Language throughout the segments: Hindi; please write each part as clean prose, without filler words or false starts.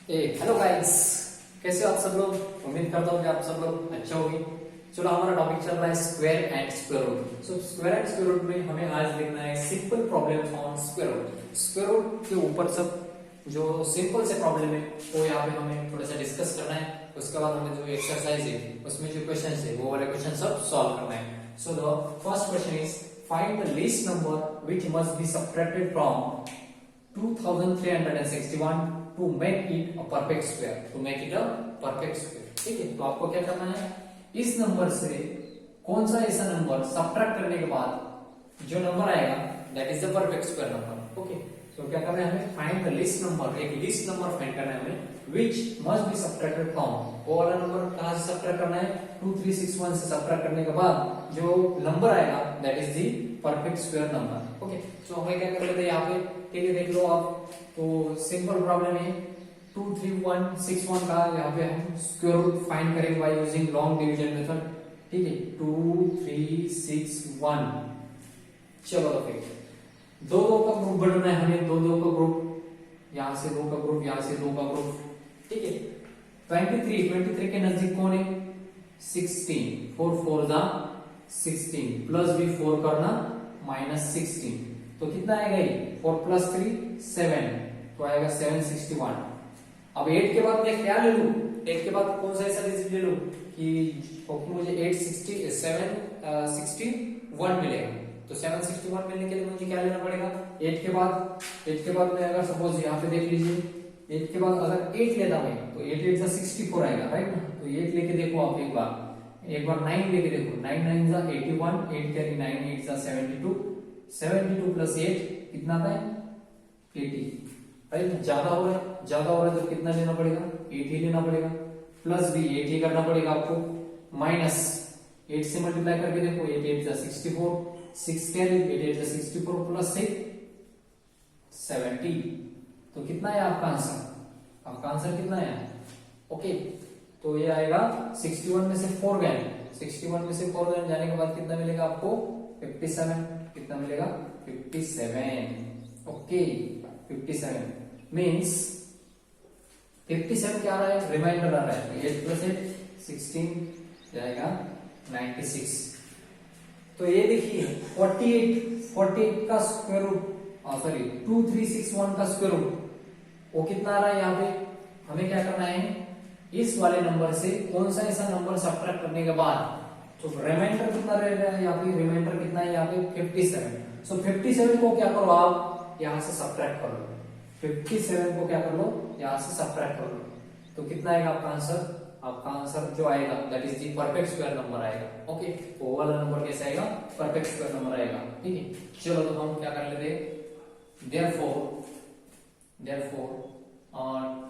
हेलो गाइस, कैसे हो आप सब लोग। उम्मीद करता हूँ कि आप सब लोग अच्छा होगी। चलो, हमारा टॉपिक चल रहा है square and square root. So square and square root में हमें आज देखना है simple problems on square root. Square root के ऊपर सब जो सिंपल से प्रॉब्लम है वो यहाँ पे हमें थोड़ा सा डिस्कस करना है। उसके बाद हमें जो एक्सरसाइज है उसमें जो क्वेश्चन है वो वाले क्वेश्चन सब सॉल्व करना है। So the first question is find the least number which must B subtracted from 2361 to make it a perfect square, to make it a perfect square। ठीक है, तो आपको क्या करना है, इस नंबर से कौन सा ऐसा नंबर सब्ट्रैक्ट करने के बाद जो नंबर आएगा that is the perfect square number. Okay, तो क्या करना है हमें, फाइंड द लीस्ट नंबर, एक लीस्ट नंबर फाइंड करना है हमें which must be subtracted from। वो वाला नंबर कहां से सब्ट्रैक्ट करना है, 2361 से सब्ट्रैक्ट करने के बाद जो नंबर आएगा that is the perfect square number. Okay, so हमें क्या कर लेते हैं यहाँ पे, ठीक है, देख लो आप। तो सिंपल प्रॉब्लम है 23161 का यहाँ पे हम स्क्वायर रूट फाइंड करेंगे by using long division method. ठीक है, 2361। चलो तो फिर दो दो का ग्रुप बनाना है हमें, दो दो का ग्रुप, यहाँ से दो का ग्रुप, यहाँ से दो का ग्रुप। ठीक है, 23 के नजदीक कौन है, 16, 4 4 जा 16 प्लस भी 4 करना माइनस 16, तो कितना आएगा ये, 4 प्लस 3 7, तो आएगा 761। अब 8 के बाद मैं क्या ले लूं, 8 के बाद कौन सा ऐसा डिजिट ले लूं कि मुझे 761 मिलेगा। तो 761 मिलने के लिए मुझे क्या लेना पड़ेगा, 8 के बाद मैं अगर सपोज यहाँ पे देख लीजिए, 8 के बाद अगर 8 लेता मैं तो 8 8 64 आएगा, राइट ना। तो 8 लेके देखो आप, एक बार 9 लेके देखो, 9 9 जा 81, 8 कैरी 9 8 जा 72, 72 प्लस 8 कितना आता है 80, राइट। ज्यादा हो रहा है तो कितना लेना पड़ेगा, 80 लेना पड़ेगा, प्लस भी 80 करना पड़ेगा आपको, माइनस 8 से मल्टीप्लाई करके देखो, 8 8 जा 64, 6 कैरी 8 8 जा 64 प्लस 6 70, तो कितना है आपका आंसर, आपका आंसर कितना है। ओके, तो ये आएगा 61 में से 4 गए, 61 में से 4 गए जाने के बाद कितना मिलेगा आपको, 57, कितना मिलेगा 57। ओके, 57 मीन्स 57 क्या आ रहा है, रिमाइंडर आ रहा है, 8 प्लस 8 16 जाएगा 96। तो ये देखिए 48 का स्क्वायर रूट, सॉरी 2361 का स्क्वायर रूट, वो कितना आ रहा है यहाँ पे। हमें क्या करना है, इस वाले नंबर से कौन सा ऐसा नंबर सब्ट्रैक्ट करने के बाद तो रिमाइंडर कितना रह रहा है यहाँ पे, रिमाइंडर कितना है यहाँ पे 57। सो 57 को क्या करो आप, यहाँ से सब्ट्रैक्ट कर लो, 57 को क्या कर लो, यहाँ से सब्ट्रैक्ट कर लो, तो कितना आएगा आपका आंसर, आपका आंसर जो आएगा that is the perfect square number आएगा। ओके, वो वाला नंबर कैसे आएगा, परफेक्ट स्क्वायर नंबर आएगा। ठीक है, चलो तो हम क्या कर लेते हैं, therefore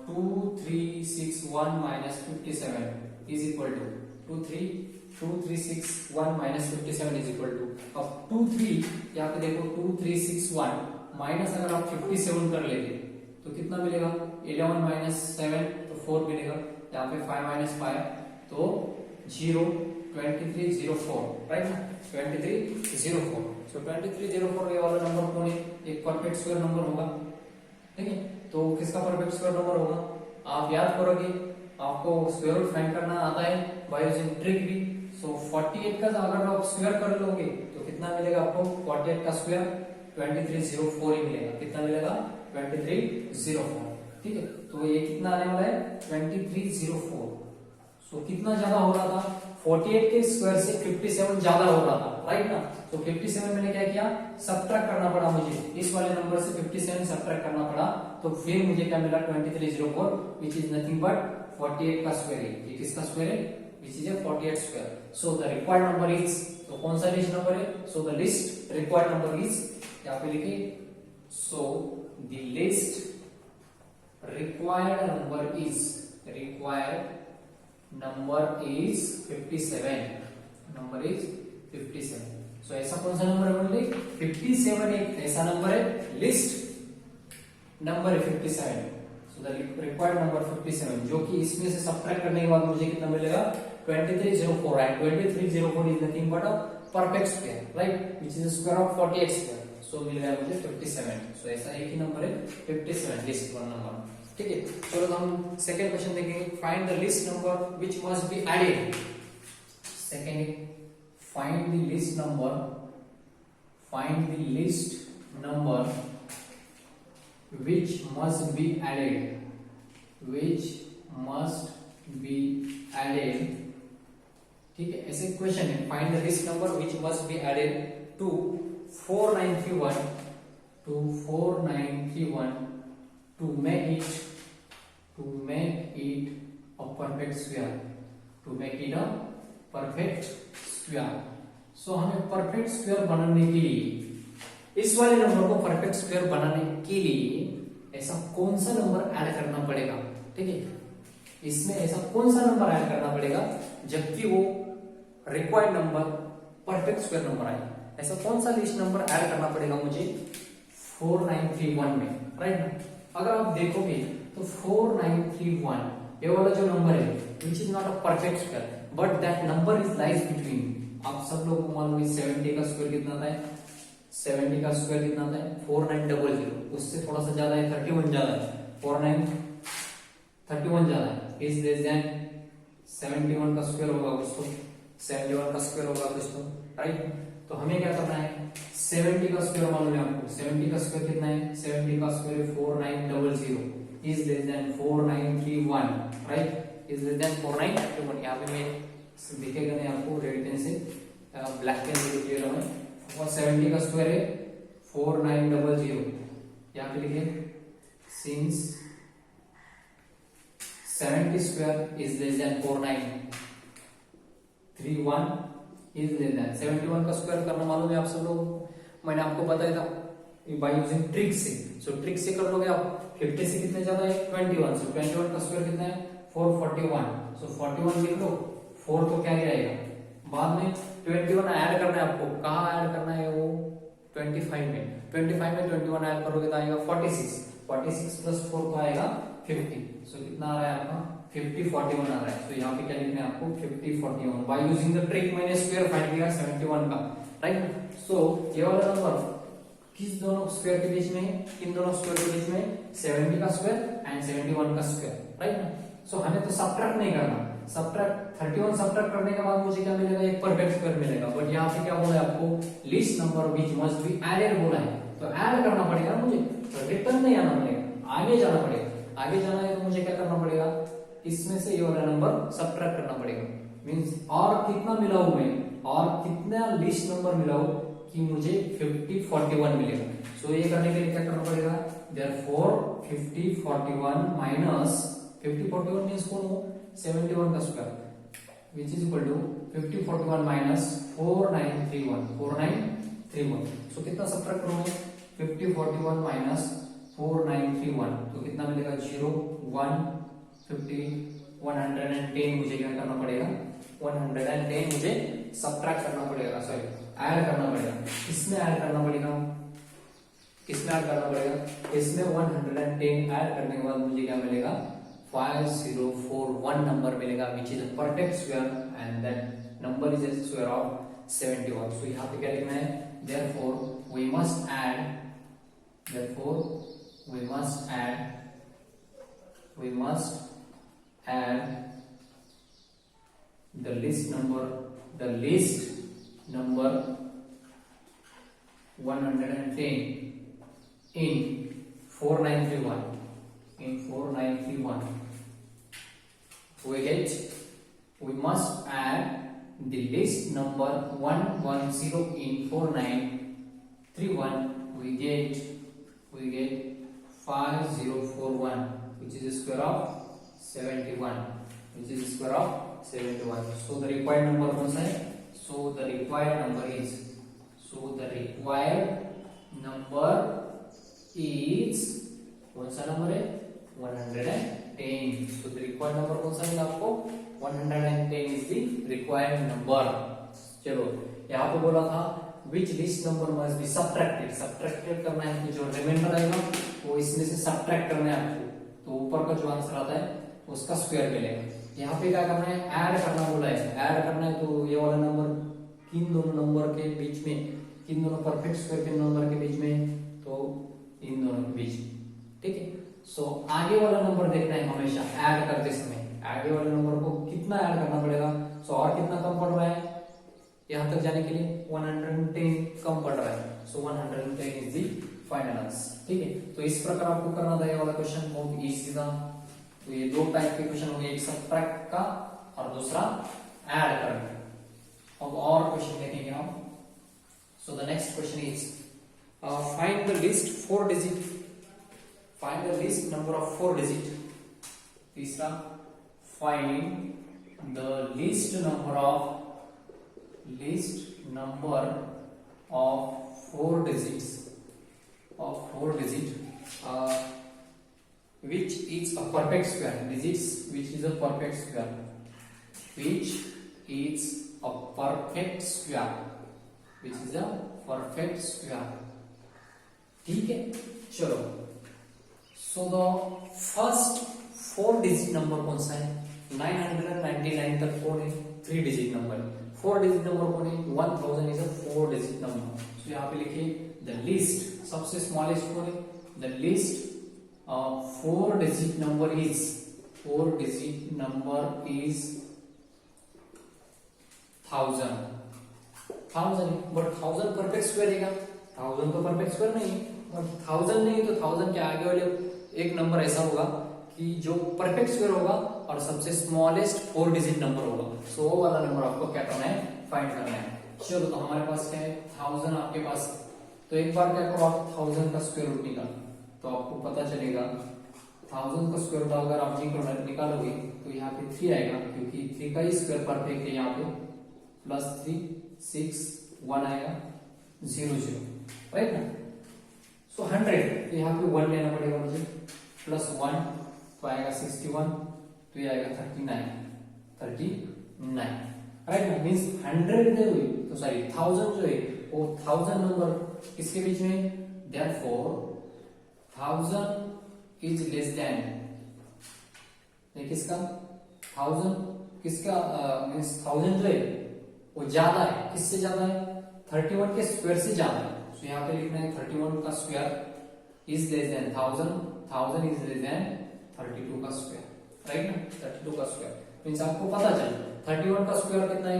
2361 minus 57 is equal to 2361 minus 57 is equal to, अब 23 यहाँ पे देखो 2361 माइनस अगर आप 57 कर लेते तो कितना मिलेगा, 11 माइनस 7 तो 4 मिलेगा, यहाँ पे 5 माइनस 5 तो 0, 2304, राइट ना, 2304। सो 2304 ये वाला नंबर कौन है, एक परफेक्ट स्क्वायर नंबर होगा। ठीक है, तो किसका परफेक्ट स्क्वायर नंबर होगा, आप याद करोगे, आपको स्क्वायर रूट फाइंड करना आता है बाय यूजिंग ट्रिक भी। सो 48 का अगर आप स्क्वायर कर लोगे तो कितना मिलेगा आपको, 48 का स्क्वायर 2304 ही मिलेगा, कितना मिलेगा 2304। ठीक है, तो ये कितना आने वाला है 2304। सो कितना ज्यादा हो रहा था, 48 के स्क्वायर से 57 ज्यादा हो रहा था, राइट ना। तो 57 मैंने क्या किया, सब्ट्रैक्ट करना पड़ा मुझे, इस वाले नंबर से 57 सब्ट्रैक्ट करना पड़ा, तो फिर मुझे क्या मिला 2304 विच इज नथिंग बट 48 का स्क्वायर है। ये किसका स्क्वायर है, which is 48 square. So the required number is, तो कौन सा लिस्ट नंबर है, so the list required number is, यहाँ पे लिखिए, so the list required number is 57, number is 57। सो ऐसा कौन सा नंबर है बोलिए, 57 एक ऐसा नंबर है, लिस्ट नंबर है 57। सो द रिक्वायर्ड नंबर 57, जो कि इसमें से सब्ट्रैक्ट करने के बाद मुझे कितना मिलेगा 2304, and 2304 is nothing but a perfect square, right, which is square of 48 square. So मिल गया मुझे 57। सो ऐसा एक ही नंबर है 57, लिस्ट वन नंबर। ठीक है, चलो तो हम सेकेंड क्वेश्चन देखेंगे। Find the least number which must be added. Second, find the least number, find the least number which must be added, which must be added, ठीक है, ऐसे क्वेश्चन है। Find the least number which must be added to 4931 to 4931 to make it a perfect square, to make it a perfect square। सो हमें परफेक्ट स्क्वायर बनाने के लिए, इस वाले नंबर को परफेक्ट स्क्वायर बनाने के लिए ऐसा कौन सा नंबर ऐड करना पड़ेगा, ठीक है, इसमें ऐसा कौन सा नंबर ऐड करना पड़ेगा जबकि वो required number perfect square number आए। ऐसा कौन सा लिस्ट नंबर ऐड करना पड़ेगा मुझे 4931 में, राइट ना। अगर आप देखोगे तो 4931 ये वाला जो नंबर है which is not a perfect square but that number is lies between, आप सब लोग मालूम है 70 का स्क्वायर कितना था, 70 का स्क्वायर कितना था 4900, उससे थोड़ा सा ज्यादा है 31 ज्यादा है, 4931 ज्यादा है, इज लेस देन 71 का स्क्वायर होगा कुछ तो, 71 का स्क्वायर होगा कुछ तो, राइट। तो हमें क्या करना है, 70 का स्क्वायर मालूम है आपको, 70 का स्क्वायर कितना है, 70 का square 4900 is less than 4931, right, is less than 4931। यहाँ पे मैं दिखेगा नहीं आपको, रेड पेन से ब्लैक पेन से लिख रहा हूं, और 70 का स्क्वायर है 4900, यहाँ पे लिखे since 70 square is less than 4931 is less than 71 का स्क्वायर करना मालूम है आप सब लोगों को, मैंने आपको बताया था बाय यूजिंग ट्रिक से। सो ट्रिक से कर लोगे आप, 50 से कितने ज्यादा है 21, सो 21 का स्क्वायर कितना है 441, सो 41 लिख लो, 4 तो क्या ही रहेगा, बाद में 21 ऐड करना है आपको, कहाँ ऐड करना है वो 25 में, 25 में 21 ऐड करोगे तो आएगा 46, 46 प्लस 4 तो आएगा 50, सो कितना आ रहा है आपका 5041 आ रहा है। तो यहाँ पे क्या लिखना है आपको 5041 बाय यूजिंग द ट्रिक, मैंने स्क्वायर फाइंड किया 71 का, राइट। सो ये वाला नंबर किस दोनों स्क्वायर के बीच में है, किन दोनों स्क्वायर के बीच में, 70 का स्क्वायर एंड 71 का स्क्वायर, राइट ना। सो हमें तो सबट्रैक्ट नहीं करना, सबट्रैक्ट 31 सबट्रैक्ट करने के बाद मुझे क्या मिलेगा, एक परफेक्ट स्क्वायर मिलेगा, बट यहाँ पे क्या बोला है आपको, least number which must be added बोला है, तो ऐड करना पड़ेगा मुझे, तो रिटर्न नहीं आना पड़ेगा, आगे जाना पड़ेगा, आगे जाना है तो मुझे क्या करना पड़ेगा, इसमें से ये वाला नंबर सबट्रैक्ट करना पड़ेगा, मींस और कितना मिलाऊं मैं, और कितना लिस्ट नंबर मिलाऊं कि मुझे 5041 मिलेगा। सो ये करने के लिए क्या करना पड़ेगा, देयरफॉर 5041 माइनस 5041 मींस कौन हो 71 का square which is equal to 5041 minus 4931, so कितना सबट्रैक्ट करोगे 5041 माइनस 4931, तो कितना मिलेगा 0 1 50 110 मुझे क्या करना पड़ेगा, 110 मुझे सबट्रैक्ट करना पड़ेगा, सॉरी ऐड करना पड़ेगा, इसमें ऐड करना पड़ेगा, किसमें ऐड करना पड़ेगा, इसमें 110 ऐड करने के बाद मुझे क्या मिलेगा 5041 नंबर मिलेगा which is a perfect square and that number is a square of 71। So यहाँ पे क्या लिखना है, therefore we must add, therefore we must add, we must add the list number 110 in 4931, in 4931 we must add the list number 110 in 4931, we get 5041 which is the square of 71, which is the square of 71। So the required number कौन सा है, so the required number is, कौन सा नंबर है 110, so the required number कौन सा है आपको 110 is the required number। चलो यहाँ पे बोला था which list number must be subtracted करना है, जो रिमाइंडर आएगा वो इसमें से सबट्रैक्ट करना है आपको, तो ऊपर का जो आंसर आता है उसका स्क्वायर मिलेगा। यहाँ पे क्या करना है, ऐड करना बोला है, ऐड करना है, तो ये वाला नंबर किन दोनों नंबर के बीच में, किन दोनों परफेक्ट स्क्वायर के नंबर के बीच में, तो इन दोनों के बीच, ठीक है। सो आगे वाला नंबर देखना है हमेशा ऐड करते समय, आगे वाले नंबर को कितना ऐड करना पड़ेगा। सो और कितना कम पड़ रहा है यहां तक जाने के लिए 110 कम पड़ रहा है। सो 110 इज द फाइनल आंसर। ठीक है, तो इस प्रकार आपको करना था ये वाला क्वेश्चन, बहुत इजी था। तो ये दो टाइप के क्वेश्चन हो गए, एक सबट्रैक्ट का और दूसरा ऐड करना। अब और क्वेश्चन देखेंगे हम। So the next question is find the least 4 digit, find the least number of 4 digit. तीसरा find the least number of 4 digits which is a perfect square, digits which is a perfect square, which is a perfect square, which is a perfect square। ठीक है, चलो। So the first 4 digit number कौन सा है? 999 तक कौन है? 3 डिजिट नंबर। 4 डिजिट नंबर कौन है? 1000 इज अ 4 डिजिट नंबर। तो यहाँ पे लिखिए द लिस्ट, सबसे स्मॉलेस्ट कौन है? The least 4 digit number is 1000 but 1000 perfect square है क्या? 1000 तो परफेक्ट स्क्वायर नहीं है, और 1000 नहीं तो 1000 के आगे वाले एक नंबर ऐसा होगा कि जो परफेक्ट स्क्वायर होगा और सबसे स्मॉलेस्ट 4 डिजिट नंबर होगा। सो वो वाला नंबर आपको क्या करना है? फाइंड करना है। चलो, तो हमारे पास क्या है? 1000 आपके पास। तो एक बार क्या करो, आप 1000 का स्क्वायर रूट निकालो, तो आपको पता चलेगा 1000 का स्क्वायर रूट अगर आप निकालोगे तो यहाँ पे 3 आएगा, क्योंकि 3 का ही स्क्वायर परफेक्ट है। यहाँ पे +3 6 1 आएगा 0 0, राइट ना। सो 100, तो यहाँ पे 1 लेना पड़ेगा मुझे, +1 तो आएगा 61, तो ये आएगा 39, राइट ना। मीन्स 100 जो है, तो सॉरी 1000 जो है वो 1000 नंबर किसके बीच में? देयरफॉर 1000 इज लेस देन, किसका? 1000 किसका? मीन्स 1000 जो है वो ज्यादा है, किससे ज्यादा है? 31 के स्क्वायर से ज्यादा है। तो यहाँ पे लिखना है 31 का square is less than 1000 is less than 32 का स्क्वायर, राइट ना। 32 का स्क्वायर मीन्स आपको पता चला 31 का स्क्वायर कितना है?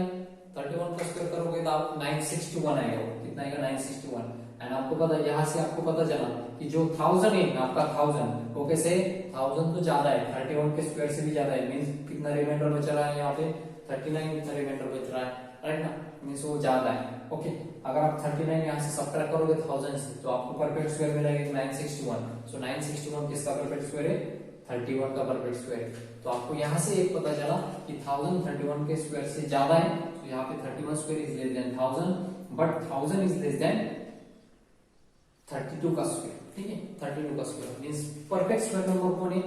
31 का स्क्वायर करोगे तो आप 961 आएगा। कितना आएगा? 961। एंड आपको पता, यहाँ से आपको पता चला कि जो 1000 है आपका 1000 वो कैसे? 1000 तो ज्यादा है, 31 के स्क्वायर से भी ज्यादा है। मीन्स कितना रिमाइंडर बच रहा है यहाँ पे? 39 कितना रिमाइंडर बच रहा है, राइट ना। मीन्स वो ज्यादा है। ओके, अगर आप 39 यहाँ से सब्ट्रैक्ट करोगे 1000 से, तो आपको परफेक्ट स्क्वायर मिलेगा 961। सो 961 किसका परफेक्ट स्क्वायर है? 31 का परफेक्ट स्क्वायर है। तो आपको यहाँ से एक पता चला कि 1000 31 के स्क्वायर से ज्यादा है। तो यहाँ पे 31 square is less than 1000, but 1000 is less than 32 का स्क्वायर। ठीक है, 32 का square means perfect square number कौन है?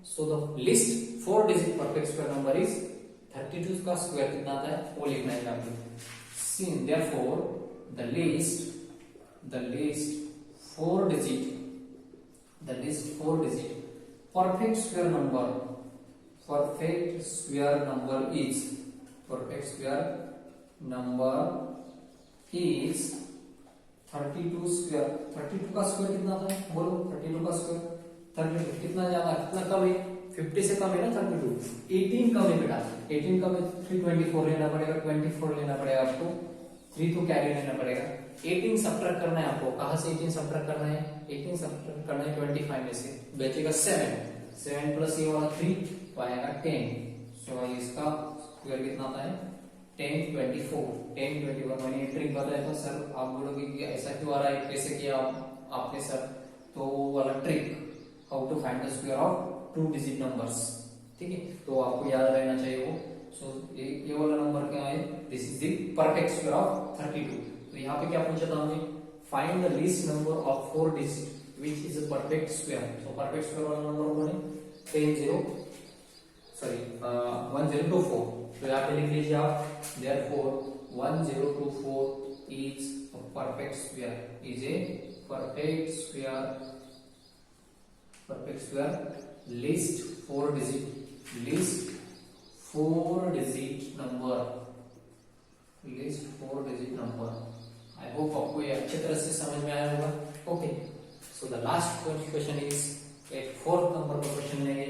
So the least 4 digit perfect square number is 32 का स्क्वायर कितना आता है वो लिखना है यहाँ पे। Since therefore the list 4 digit perfect square number is 32 square. 32 का स्क्वायर कितना आता है बोलो? 32 का स्क्वायर 32 कितना ज्यादा कितना कम है? 50 से कम है ना 32, 18 कम है बेटा। 18 कम है 324 लेना पड़ेगा, 24 लेना पड़ेगा आपको, 3 तो कैरी लेना पड़ेगा। 18 सब्ट्रैक्ट करना है आपको। कहां से 18 सब्ट्रैक्ट करना है? 18 सब्ट्रैक्ट करना है 25 में से, बचेगा 7 प्लस ये वाला 3 तो आएगा 10। सो इसका स्क्वायर कितना आता है? 10 24 मैंने ट्रिक बताया था सर, आप बोलोगे कि ऐसा क्यों आ रहा है, कैसे किया आपने सर? तो वो वाला trick, how to find the square of 2 digit numbers. ठीक है, तो आपको याद रहना चाहिए वो। सो ये वाला नंबर क्या है? This is the perfect square of 32। तो यहाँ पे क्या पूछा था हमने? Find the least number of 4 digit which is a perfect square. So perfect square वाला नंबर कौन है? 1024। तो यहाँ पे लिख लीजिए आप, therefore 1024 is a perfect square, is a perfect square list 4 digit number। I hope आपको ये अच्छी तरह से समझ में आया होगा। Okay, so the last question is एक फोर्थ नंबर का क्वेश्चन लेंगे।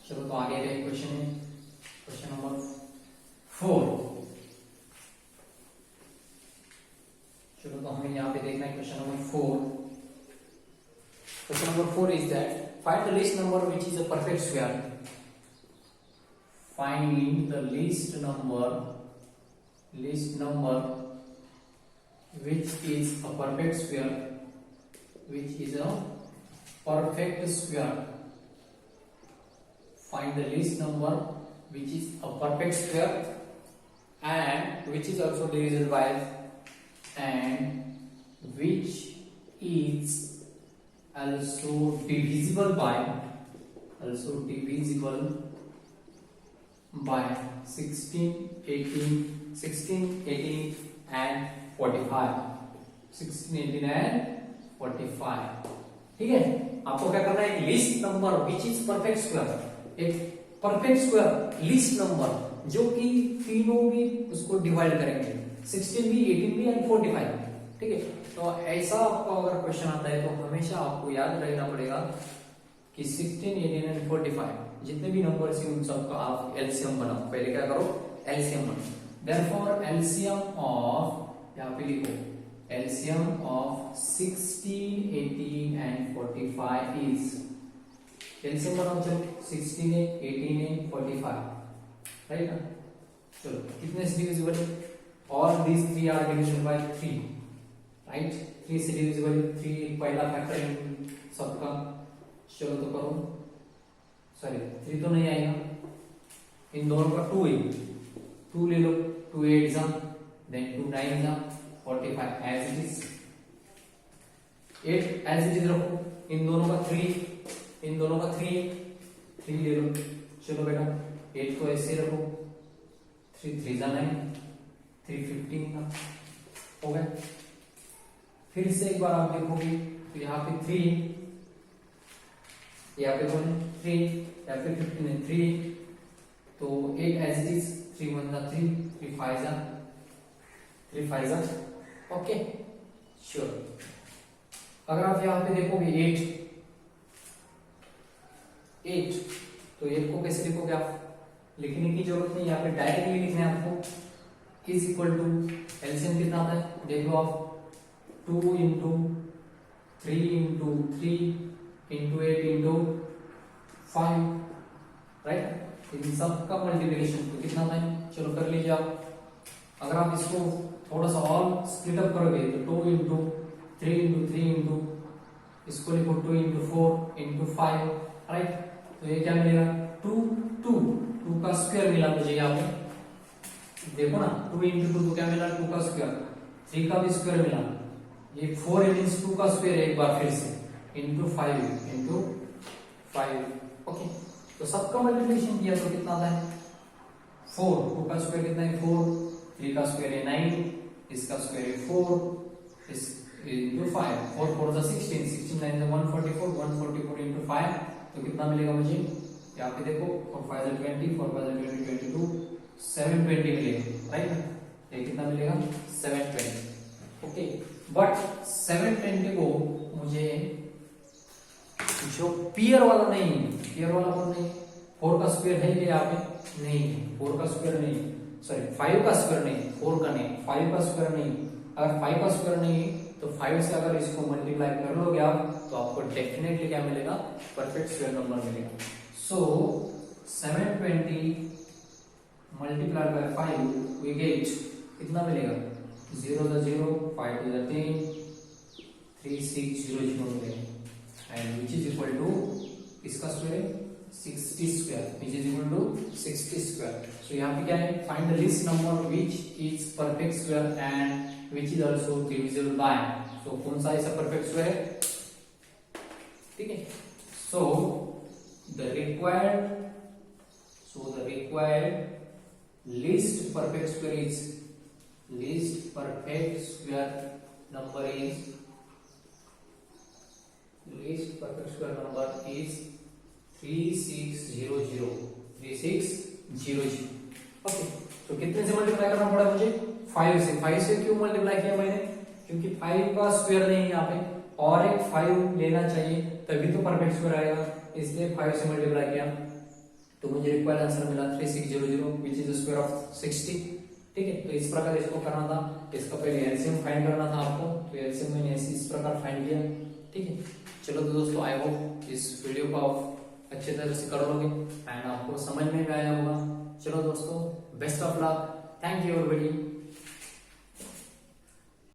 चलो तो आगे का क्वेश्चन है क्वेश्चन नंबर 4। चलो तो हमें यहाँ पे देखना है question number 4। Question number 4 is that find the least number which is a perfect square. Find the least number which is a perfect square, which is a perfect square. Find the least number which is a perfect square and which is also divisible by, and which is also divisible by 16, 18 and 45। 16, 18 and 45। ठीक है, आपको क्या करना है, एक least number which is perfect square, एक परफेक्ट स्क्वायर लीस्ट नंबर जो कि तीनों भी उसको डिवाइड करेंगे, 16 भी, 18 भी एंड 45। ठीक है, तो ऐसा आपको अगर क्वेश्चन आता है तो हमेशा आपको याद रखना पड़ेगा कि 16, 18 एंड 45 जितने भी नंबर है उन सबका आप एलसीएम बनाओ। पहले क्या करो, एलसीएम बनाओ। देयरफॉर एलसीएम ऑफ, यहाँ पे लिखो, LCM of 16, 18 and 45 is, LCM बनाओ। चलो 16 है, 18 है, 45, राइट ना। चलो कितने से डिविजिबल है, all these 3 are divisible by 3, right. 3 से डिविजिबल 3 पहला फैक्टर है सबका। चलो तो करो, सॉरी 3 तो नहीं आएगा, इन दोनों का 2 है, 2 ले लो, 2 8 जा, then 2 9 जा, 45 as it is, 8 as it is रखो। इन दोनों का 3 ले लो। चलो बेटा 8 को ऐसे रखो, 3 3 जा 9, 3 15 का हो गया। फिर से एक बार आप देखोगे तो यहाँ पे 3, यहाँ पे 3, यहाँ पे 15 है 3, तो 8 as it is, 3 1 जा 3, 3 5 जा, 3 5 जा, ओके श्योर। अगर आप यहाँ पे देखोगे 8 तो 8 को कैसे लिखोगे आप, लिखने की जरूरत नहीं, यहाँ पे डायरेक्टली लिखना है आपको। इज इक्वल टू एलसीएम कितना आता है देख लो आप, 2 into 3 into 3 into 8 into 5, right. इन सब का मल्टीप्लिकेशन तो कितना आता है, चलो कर लीजिए आप। अगर आप इसको थोड़ा सा और स्प्लिट अप करोगे तो 2 इंटू 3 इंटू 3 इंटू, इसको लिखो 2 इंटू 4 इंटू 5, राइट। तो ये क्या मिलेगा, 2 का स्क्वायर मिला मुझे यहाँ पे, देखो ना 2 इंटू 2 तो क्या मिला, 2 का स्क्वायर, 3 का भी स्क्वायर मिला, ये 4 मींस 2 का स्क्वायर एक बार फिर से इंटू 5, ओके। तो सबका मल्टीप्लिकेशन किया तो कितना आता है 4, 2 का स्क्वायर कितना है 4, 3 का स्क्वायर है 9, इसका स्क्वायर है 4, इस इंटू 5, 4 4 जा 16, 16 9 जा 144, 144 इंटू 5 तो कितना मिलेगा मुझे, यहाँ पे देखो 4 5 जा 20, 4 5 जा 20 22, 720 मिलेगा, राइट। ये कितना मिलेगा 720, ओके। बट 720 को मुझे जो पेयर वाला नहीं, पेयर वाला कौन नहीं, 4 का स्क्वायर है यहाँ पे नहीं, 4 का स्क्वायर नहीं, सॉरी 5 का स्क्वायर नहीं, 4 का नहीं, 5 का स्क्वायर नहीं। अगर 5 का स्क्वायर नहीं तो 5 से अगर इसको मल्टीप्लाई कर लोगे आप तो आपको डेफिनेटली क्या मिलेगा, परफेक्ट स्क्वायर नंबर मिलेगा। सो 720 मल्टीप्लाइड बाय 5 वी गेट कितना मिलेगा, 0 जा 0, 5 जा 10, 3 6 0 0 मिलेगा, and which is equal to, इसका स्क्वायर है 60 square, which is equal to 60 square. So यहाँ पे क्या है, find the least number which is perfect square and which is also divisible by. So कौन सा ऐसा परफेक्ट स्क्वायर है, ठीक है। So the required least perfect square is, least perfect square number is, least perfect square number is 3600, 3600, okay. तो कितने से मल्टीप्लाई करना पड़ा मुझे, 5 से। 5 से क्यों मल्टीप्लाई किया मैंने, क्योंकि 5 का स्क्वायर नहीं है यहाँ पे, और एक 5 लेना चाहिए तभी तो परफेक्ट स्क्वायर आएगा, इसलिए 5 से मल्टीप्लाई किया तो मुझे रिक्वायर्ड आंसर मिला 3600 विच इज स्क्वायर ऑफ 60। ठीक है, तो इस प्रकार इसको करना था, इसका पहले एलसीएम फाइंड करना था आपको, तो एलसीएम मैंने इस प्रकार फाइंड किया। ठीक है, चलो तो दोस्तों आई होप इस वीडियो को आप अच्छे तरह से कर लोगे एंड आपको समझ में भी आया होगा। चलो दोस्तों, best of luck, thank you everybody.